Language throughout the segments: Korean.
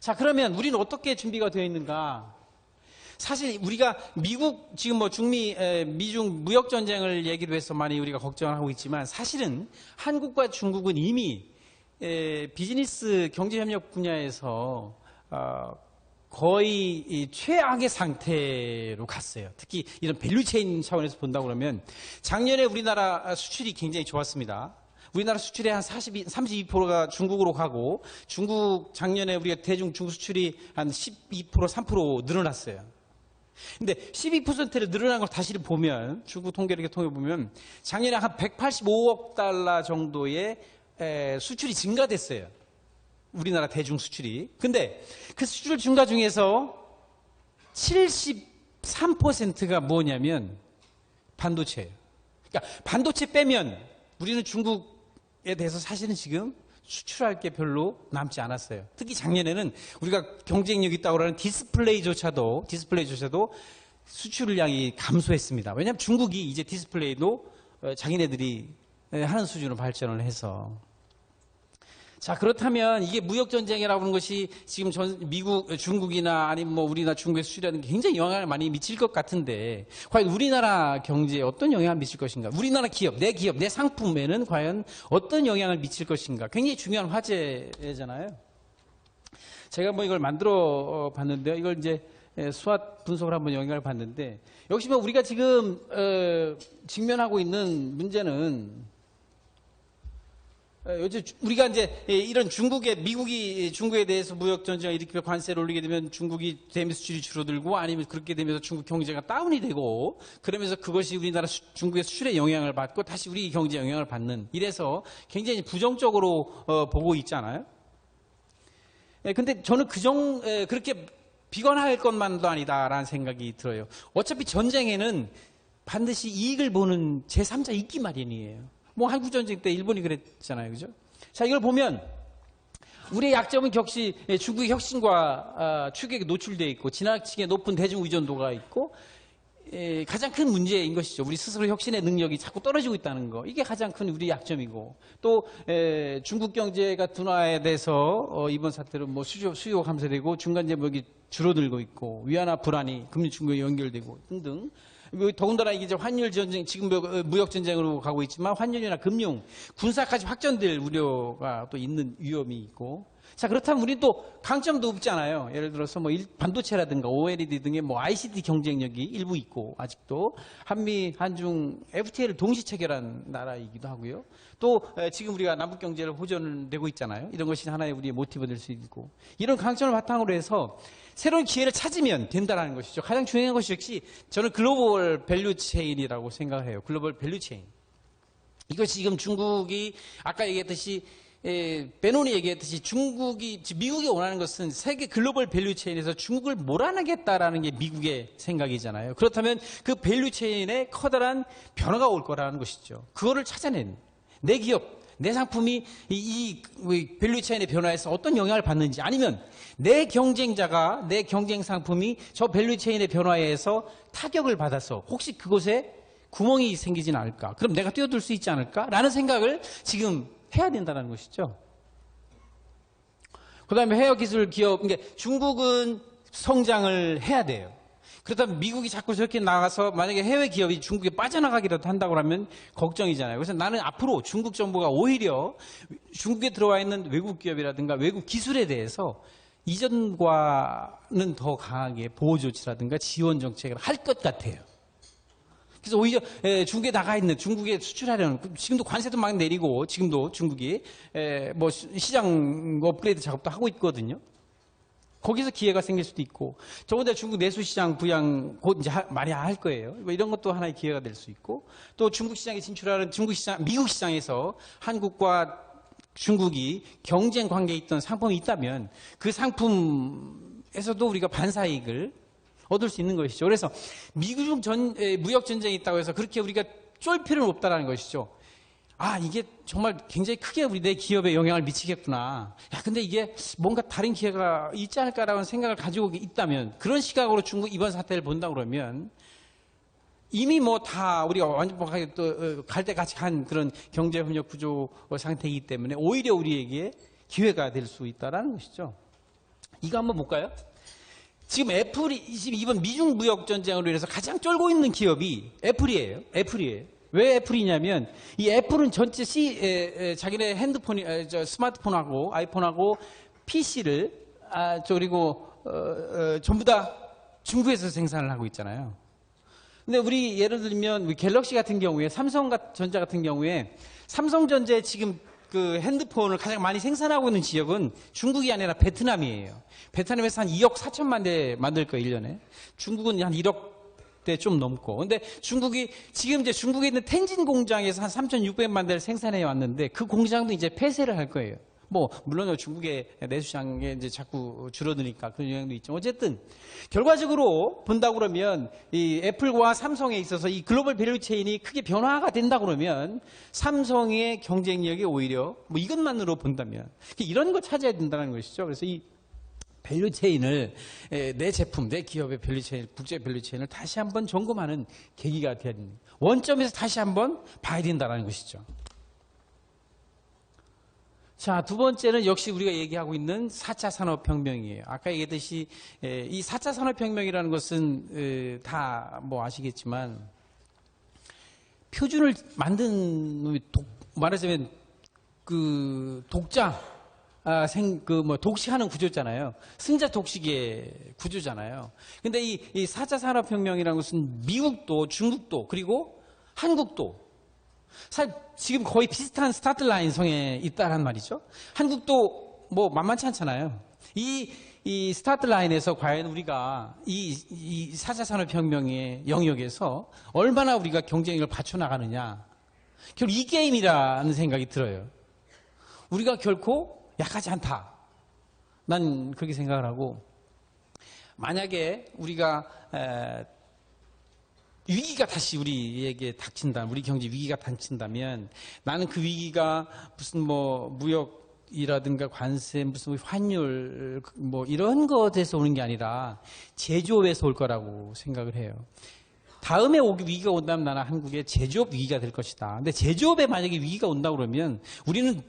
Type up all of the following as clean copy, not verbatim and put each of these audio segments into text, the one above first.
자, 그러면 우리는 어떻게 준비가 되어 있는가? 사실 우리가 미국 지금 뭐 미중 무역 전쟁을 얘기로 해서 많이 우리가 걱정을 하고 있지만 사실은 한국과 중국은 이미 비즈니스 경제협력 분야에서 거의 최악의 상태로 갔어요. 특히 이런 밸류체인 차원에서 본다고 그러면 작년에 우리나라 수출이 굉장히 좋았습니다. 우리나라 수출의 한 32%가 중국으로 가고 중국 작년에 우리가 대중 중국 수출이 한 12%, 3% 늘어났어요. 근데 12%를 늘어난 걸 다시 보면 중국 통계를 이렇게 통해 보면 작년에 한 185억 달러 정도의 수출이 증가됐어요. 우리나라 대중 수출이. 근데 그 수출 증가 중에서 73%가 뭐냐면 반도체예요. 그러니까 반도체 빼면 우리는 중국에 대해서 사실은 지금 수출할 게 별로 남지 않았어요. 특히 작년에는 우리가 경쟁력 있다고 하는 디스플레이조차도 수출량이 감소했습니다. 왜냐하면 중국이 이제 디스플레이도 자기네들이 하는 수준으로 발전을 해서. 자, 그렇다면 이게 무역전쟁이라고 하는 것이 지금 중국이나 아니면 뭐 우리나라 중국에 수출하는 게 굉장히 영향을 많이 미칠 것 같은데 과연 우리나라 경제에 어떤 영향을 미칠 것인가? 우리나라 기업, 내 상품에는 과연 어떤 영향을 미칠 것인가? 굉장히 중요한 화제잖아요. 제가 뭐 이걸 만들어 봤는데요. 이걸 이제 수학 분석을 한번 영향을 봤는데 역시 뭐 우리가 지금 직면하고 있는 문제는 요즘 우리가 이제 이런 미국이 중국에 대해서 무역 전쟁을 일으키며 관세를 올리게 되면 중국이 대미 수출이 줄어들고 아니면 그렇게 되면서 중국 경제가 다운이 되고 그러면서 그것이 우리나라 중국의 수출에 영향을 받고 다시 우리 경제에 영향을 받는 이래서 굉장히 부정적으로 보고 있잖아요. 근데 저는 그렇게 비관할 것만도 아니다라는 생각이 들어요. 어차피 전쟁에는 반드시 이익을 보는 제3자 있기 마련이에요. 뭐 한국전쟁 때 일본이 그랬잖아요. 그죠? 자, 이걸 보면 우리의 약점은 역시 중국의 혁신과 추격에 노출되어 있고 지나치게 높은 대중 의존도가 있고 가장 큰 문제인 것이죠. 우리 스스로 혁신의 능력이 자꾸 떨어지고 있다는 거. 이게 가장 큰 우리 약점이고 또 중국 경제가 둔화돼서 이번 사태로 뭐 수요 감소되고 중간재 무역이 줄어들고 있고 위안화 불안이 금리 중국에 연결되고 등등. 더군다나 이게 이제 환율 전쟁, 지금 무역 전쟁으로 가고 있지만 환율이나 금융, 군사까지 확전될 우려가 또 있는 위험이 있고. 자, 그렇다면 우리는 또 강점도 없잖아요. 예를 들어서 뭐 반도체라든가 OLED 등의 뭐 ICT 경쟁력이 일부 있고 아직도 한중 FTA를 동시 체결한 나라이기도 하고요. 또 지금 우리가 남북 경제를 호전되고 있잖아요. 이런 것이 하나의 우리의 모티브가 될 수 있고 이런 강점을 바탕으로 해서 새로운 기회를 찾으면 된다는 것이죠. 가장 중요한 것이 역시 저는 글로벌 밸류 체인이라고 생각을 해요. 글로벌 밸류 체인. 이것이 지금 중국이 아까 얘기했듯이 베논이 얘기했듯이 미국이 원하는 것은 세계 글로벌 밸류 체인에서 중국을 몰아내겠다라는 게 미국의 생각이잖아요. 그렇다면 그 밸류 체인에 커다란 변화가 올 거라는 것이죠. 그거를 찾아낸 내 기업, 내 상품이 이 밸류 체인의 변화에서 어떤 영향을 받는지 아니면 내 경쟁자가 내 경쟁 상품이 저 밸류 체인의 변화에 의해서 타격을 받아서 혹시 그곳에 구멍이 생기진 않을까? 그럼 내가 뛰어들 수 있지 않을까? 라는 생각을 지금 해야 된다는 것이죠. 그 다음에 해외기술 기업, 그러니까 중국은 성장을 해야 돼요. 그렇다면 미국이 자꾸 저렇게 나가서 만약에 해외 기업이 중국에 빠져나가기라도 한다고 하면 걱정이잖아요. 그래서 나는 앞으로 중국 정부가 오히려 중국에 들어와 있는 외국 기업이라든가 외국 기술에 대해서 이전과는 더 강하게 보호 조치라든가 지원 정책을 할 것 같아요. 그래서 오히려 중국에 나가 있는 중국에 수출하려는 지금도 관세도 막 내리고 지금도 중국이 뭐 시장 업그레이드 작업도 하고 있거든요. 거기서 기회가 생길 수도 있고 저번에 중국 내수시장 부양 곧 이제 많이 할 거예요. 뭐 이런 것도 하나의 기회가 될 수 있고 또 중국 시장에 진출하는 미국 시장에서 한국과 중국이 경쟁 관계에 있던 상품이 있다면 그 상품에서도 우리가 반사이익을 얻을 수 있는 것이죠. 그래서 미국 무역 전쟁이 있다고 해서 그렇게 우리가 쫄 필요는 없다라는 것이죠. 아, 이게 정말 굉장히 크게 우리 내 기업에 영향을 미치겠구나. 야, 근데 이게 뭔가 다른 기회가 있지 않을까라는 생각을 가지고 있다면 그런 시각으로 중국 이번 사태를 본다 그러면 이미 뭐 다 우리가 완벽하게 또 갈 때같이 간 그런 경제협력 구조 상태이기 때문에 오히려 우리에게 기회가 될 수 있다라는 것이죠. 이거 한번 볼까요? 지금 애플이 지금 이번 미중 무역 전쟁으로 인해서 가장 쫄고 있는 기업이 애플이에요. 왜 애플이냐면 이 애플은 전체 자기네 핸드폰이 스마트폰하고 아이폰하고 PC를 그리고 전부 다 중국에서 생산을 하고 있잖아요. 근데 우리 예를 들면 우리 갤럭시 같은 경우에 삼성전자 같은 경우에 삼성전자에 지금 그 핸드폰을 가장 많이 생산하고 있는 지역은 중국이 아니라 베트남이에요. 베트남에서 한 2억 4천만 대 만들 거예요, 1년에. 중국은 한 1억 대 좀 넘고. 근데 중국이 지금 이제 중국에 있는 텐진 공장에서 한 3,600만 대를 생산해 왔는데 그 공장도 이제 폐쇄를 할 거예요. 뭐 물론 중국의 내수시장에 이제 자꾸 줄어드니까 그런 영향도 있죠. 어쨌든 결과적으로 본다 그러면 이 애플과 삼성에 있어서 이 글로벌 밸류체인이 크게 변화가 된다 그러면 삼성의 경쟁력이 오히려 뭐 이것만으로 본다면 이런 거 찾아야 된다는 것이죠. 그래서 이 밸류체인을 내 제품, 내 기업의 밸류체인, 국제 밸류체인을 다시 한번 점검하는 계기가 되어야 됩니다. 원점에서 다시 한번 봐야 된다는 것이죠. 자, 두 번째는 역시 우리가 얘기하고 있는 4차 산업혁명이에요. 아까 얘기했듯이 이 4차 산업혁명이라는 것은 다 뭐 아시겠지만 표준을 만든 놈이 말하자면 그 독자 독식하는 구조잖아요. 승자 독식의 구조잖아요. 근데 이 4차 산업혁명이라는 것은 미국도 중국도 그리고 한국도 사실 지금 거의 비슷한 스타트 라인 성에 있다란 말이죠. 한국도 뭐 만만치 않잖아요. 이 스타트 라인에서 과연 우리가 이 4차 산업혁명의 영역에서 얼마나 우리가 경쟁력을 받쳐나가느냐. 결국 이 게임이라는 생각이 들어요. 우리가 결코 약하지 않다. 난 그렇게 생각을 하고 만약에 우리가 위기가 다시 우리에게 닥친다. 우리 경제 위기가 닥친다면 나는 그 위기가 무슨 뭐 무역이라든가 관세 무슨 환율 뭐 이런 것에서 오는 게 아니라 제조업에서 올 거라고 생각을 해요. 다음에 위기가 온다면 나는 한국의 제조업 위기가 될 것이다. 근데 제조업에 만약에 위기가 온다 그러면 우리는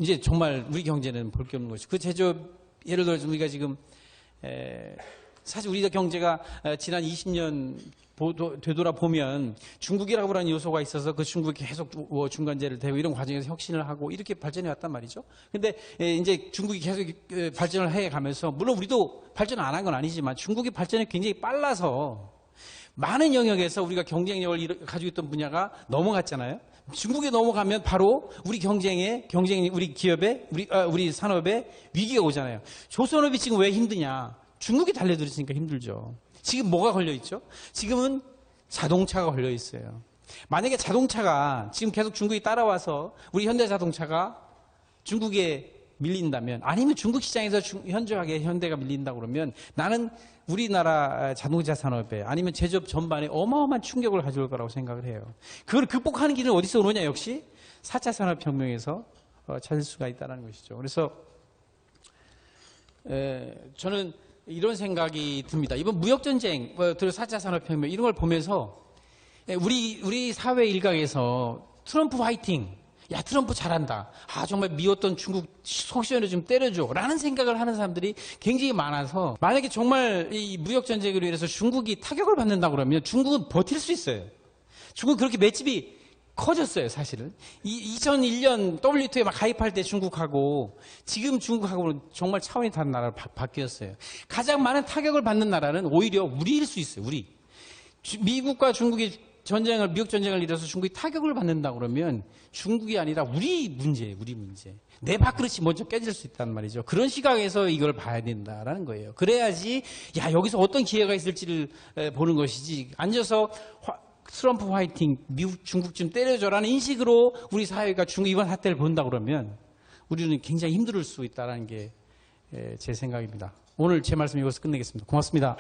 이제 정말 우리 경제는 볼 게 없는 것이고 그 제조업 예를 들어서 우리가 지금 사실 우리 경제가 지난 20년 되돌아보면 중국이라고 하는 요소가 있어서 그 중국이 계속 중간재를 대고 이런 과정에서 혁신을 하고 이렇게 발전해 왔단 말이죠. 근데 이제 중국이 계속 발전을 해 가면서 물론 우리도 발전 안 한 건 아니지만 중국이 발전이 굉장히 빨라서 많은 영역에서 우리가 경쟁력을 가지고 있던 분야가 넘어갔잖아요. 중국에 넘어가면 바로 우리 우리 기업에, 우리 산업에 위기가 오잖아요. 조선업이 지금 왜 힘드냐? 중국이 달려들었으니까 힘들죠. 지금 뭐가 걸려있죠? 지금은 자동차가 걸려있어요. 만약에 자동차가 지금 계속 중국이 따라와서 우리 현대자동차가 중국에 밀린다면 아니면 중국 시장에서 현저하게 현대가 밀린다 그러면 나는 우리나라 자동차 산업에 아니면 제조업 전반에 어마어마한 충격을 가져올 거라고 생각을 해요. 그걸 극복하는 길은 어디서 오느냐 역시 4차 산업혁명에서 찾을 수가 있다는 것이죠. 그래서 저는 이런 생각이 듭니다. 이번 무역전쟁, 4차 산업혁명 이런 걸 보면서 우리 사회 일각에서 트럼프 화이팅, 야 트럼프 잘한다, 정말 미웠던 중국 속 시원해 좀 때려줘 라는 생각을 하는 사람들이 굉장히 많아서 만약에 정말 이 무역전쟁으로 인해서 중국이 타격을 받는다 그러면 중국은 버틸 수 있어요. 중국은 그렇게 맷집이 커졌어요, 사실은. 2001년 WTO에 막 가입할 때 중국하고 지금 중국하고는 정말 차원이 다른 나라로 바뀌었어요. 가장 많은 타격을 받는 나라는 오히려 우리일 수 있어요, 우리. 미국과 중국이 미국 전쟁을 일어서 중국이 타격을 받는다 그러면 중국이 아니라 우리 문제예요, 우리 문제. 내 밥그릇이 먼저 깨질 수 있단 말이죠. 그런 시각에서 이걸 봐야 된다라는 거예요. 그래야지, 여기서 어떤 기회가 있을지를 보는 것이지, 앉아서 트럼프 화이팅, 미국, 중국 좀 때려줘라는 인식으로 우리 사회가 이번 사태를 본다 그러면 우리는 굉장히 힘들 수 있다는 게 제 생각입니다. 오늘 제 말씀 이것을 끝내겠습니다. 고맙습니다.